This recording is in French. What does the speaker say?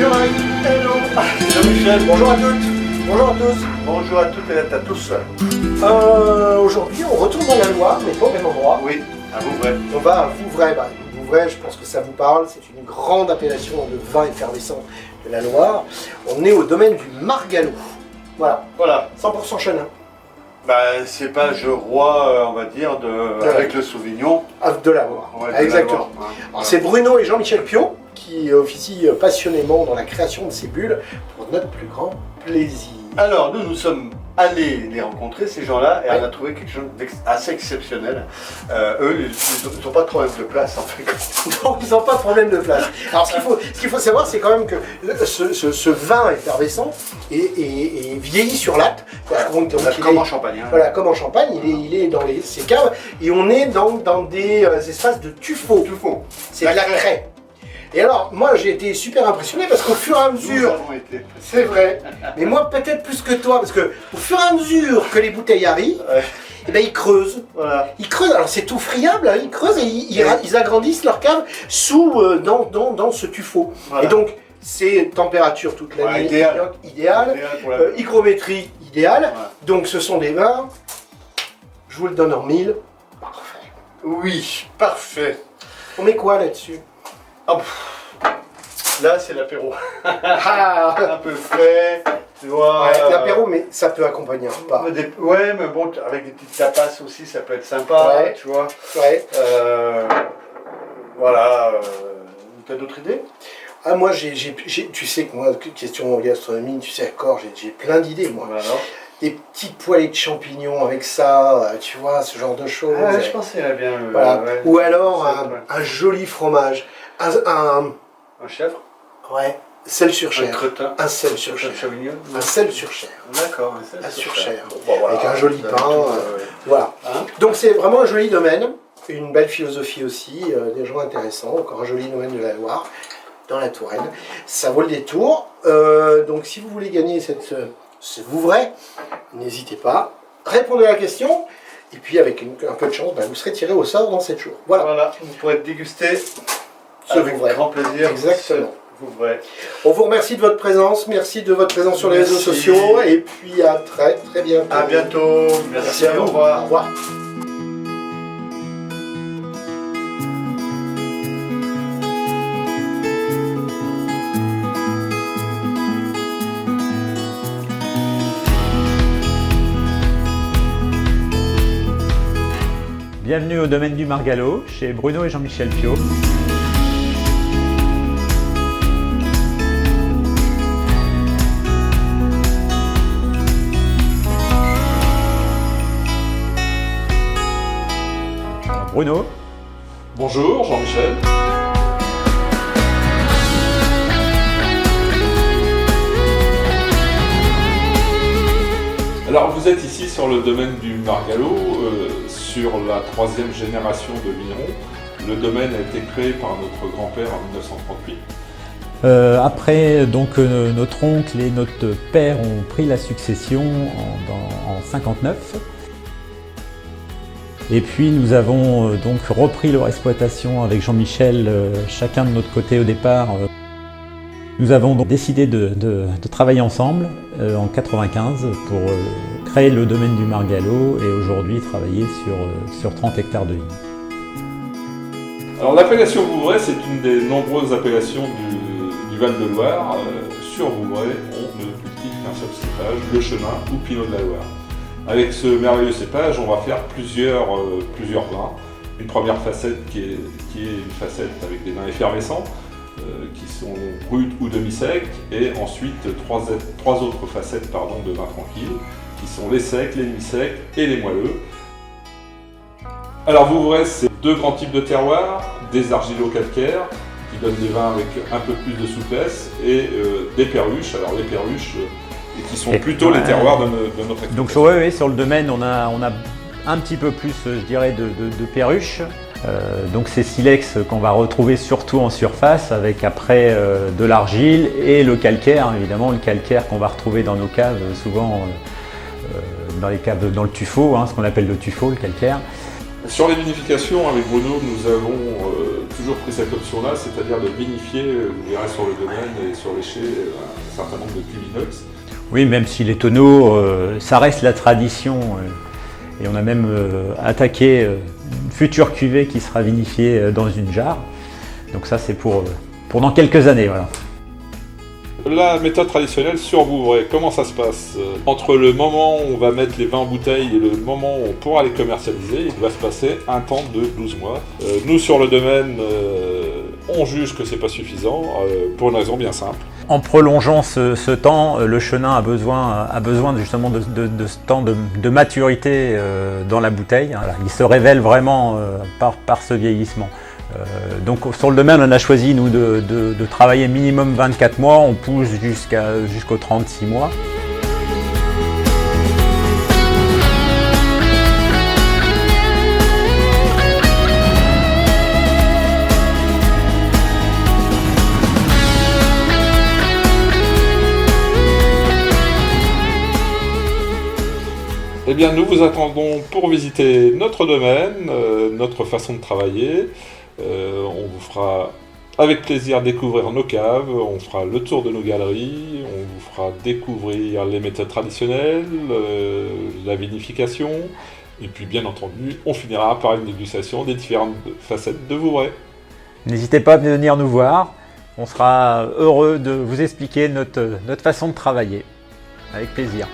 Jean-Marie. Hello. Jean-Michel. Bonjour à toutes. Bonjour à tous. Bonjour à toutes et à tous. Aujourd'hui, on retourne dans la Loire, mais pas au même endroit. Oui, à Vouvray. On va à Vouvray. Vouvray, je pense que ça vous parle. C'est une grande appellation de vin effervescent de la Loire. On est au domaine du Margalot. Voilà. 100% chenin. C'est pas je roi, on va dire, avec le Sauvignon. De la Loire. Ouais, Exactement. Loire, hein. Alors, c'est Bruno et Jean-Michel Piot qui officient passionnément dans la création de ces bulles pour notre plus grand plaisir. Alors, nous sommes allés les rencontrer, ces gens-là, et on a trouvé quelque chose d'assez exceptionnel. Eux, ils n'ont pas de problème de place, en fait. Non, ils n'ont pas de problème de place. Alors, ce qu'il faut savoir, c'est quand même que ce vin effervescent est vieilli sur latte. Comme en Champagne. Hein. Voilà, comme en Champagne, il est dans ces caves, et on est dans des espaces de tuffeau. C'est de la craie. Et alors, moi, j'ai été super impressionné parce qu'au fur et à mesure, c'est vrai, mais moi peut-être plus que toi, parce que au fur et à mesure que les bouteilles arrivent, eh ben, ils creusent. Voilà. Ils creusent, alors c'est tout friable, hein, ils creusent et ils agrandissent leur cave dans ce tuffeau. Voilà. Et donc, c'est température toute l'année idéale, hygrométrie idéale. Voilà. Donc, ce sont des vins, je vous le donne en mille, parfait. Oui, parfait. On met quoi là-dessus? Là, c'est l'apéro. Ah. Un peu frais, tu vois. Ouais, l'apéro, mais ça peut accompagner un repas. Ouais, mais bon, avec des petites tapas aussi, ça peut être sympa, tu vois. Ouais. Voilà. T'as d'autres idées? Ah, moi, tu sais que moi, question gastronomie, tu sais, d'accord, j'ai plein d'idées, moi. Alors. Des petites poêlées de champignons avec ça, tu vois, ce genre de choses. Ah, je pensais à bien. Voilà. Ou alors un joli fromage. Un chèvre? Ouais, sel sur chair. Un cretin? Un sel sur chair. Un sel sur chair. D'accord, un sel sur chair. Bon, voilà. Avec un joli pain. Voilà. Hein? Donc c'est vraiment un joli domaine, une belle philosophie aussi, des gens intéressants, encore un joli domaine de la Loire, dans la Touraine. Ça vaut le détour. Donc si vous voulez gagner ce Vouvray, n'hésitez pas, répondez à la question. Et puis avec un peu de chance, vous serez tiré au sort dans 7 jours. Voilà. Vous pourrez déguster avec grand plaisir. Exactement. Vouvray. On vous remercie de votre présence, merci de votre présence sur les réseaux sociaux, et puis à très bientôt. À bientôt. Merci à vous. Au revoir. Au revoir. Bienvenue au domaine du Margalot, chez Bruno et Jean-Michel Piot. Bruno. Bonjour Jean-Michel. Alors vous êtes ici sur le domaine du Margalot, sur la 3e génération de vignerons. Le domaine a été créé par notre grand-père en 1938. Après, donc, notre oncle et notre père ont pris la succession en 59. Et puis nous avons donc repris leur exploitation avec Jean-Michel, chacun de notre côté au départ. Nous avons donc décidé de travailler ensemble en 95 pour créer le domaine du Margalot et aujourd'hui travailler sur 30 hectares de vignes. Alors l'appellation Vouvray, c'est une des nombreuses appellations du Val-de-Loire. Sur Vouvray, on ne cultive qu'un seul cépage, le chenin ou Pinot de la Loire. Avec ce merveilleux cépage, on va faire plusieurs vins. Une première facette qui est une facette avec des vins effervescents, qui sont bruts ou demi-secs, et ensuite trois autres facettes de vins tranquilles, qui sont les secs, les demi-secs et les moelleux. Alors Vouvray, c'est 2 grands types de terroirs, des argilo-calcaires, qui donnent des vins avec un peu plus de souplesse, et des perruches. Alors les perruches, qui sont plutôt les terroirs de notre exploitation. Donc sur le domaine, on a un petit peu plus, je dirais, de perruches. Donc c'est silex qu'on va retrouver surtout en surface, avec après de l'argile et le calcaire, évidemment le calcaire qu'on va retrouver dans nos caves, souvent dans les caves, dans le tuffeau, ce qu'on appelle le tuffeau, le calcaire. Sur les vinifications, avec Bruno, nous avons toujours pris cette option-là, c'est-à-dire de vinifier, vous verrez sur le domaine et sur l'éché, un certain nombre de cuves inox. Oui, même si les tonneaux, ça reste la tradition. Et on a même attaqué une future cuvée qui sera vinifiée dans une jarre. Donc ça, c'est pour dans quelques années. Voilà. La méthode traditionnelle sur Vouvray, comment ça se passe? Entre le moment où on va mettre les vins en bouteille et le moment où on pourra les commercialiser, il va se passer un temps de 12 mois. Nous, sur le domaine, on juge que c'est pas suffisant, pour une raison bien simple. En prolongeant ce temps, le chenin a besoin justement de ce temps de maturité dans la bouteille. Voilà, il se révèle vraiment par ce vieillissement. Donc sur le domaine, on a choisi nous de travailler minimum 24 mois, on pousse jusqu'aux 36 mois. Eh bien, nous vous attendons pour visiter notre domaine, notre façon de travailler. On vous fera avec plaisir découvrir nos caves, on fera le tour de nos galeries, on vous fera découvrir les méthodes traditionnelles, la vinification, et puis bien entendu, on finira par une dégustation des différentes facettes de Vouvray. N'hésitez pas à venir nous voir, on sera heureux de vous expliquer notre façon de travailler, avec plaisir.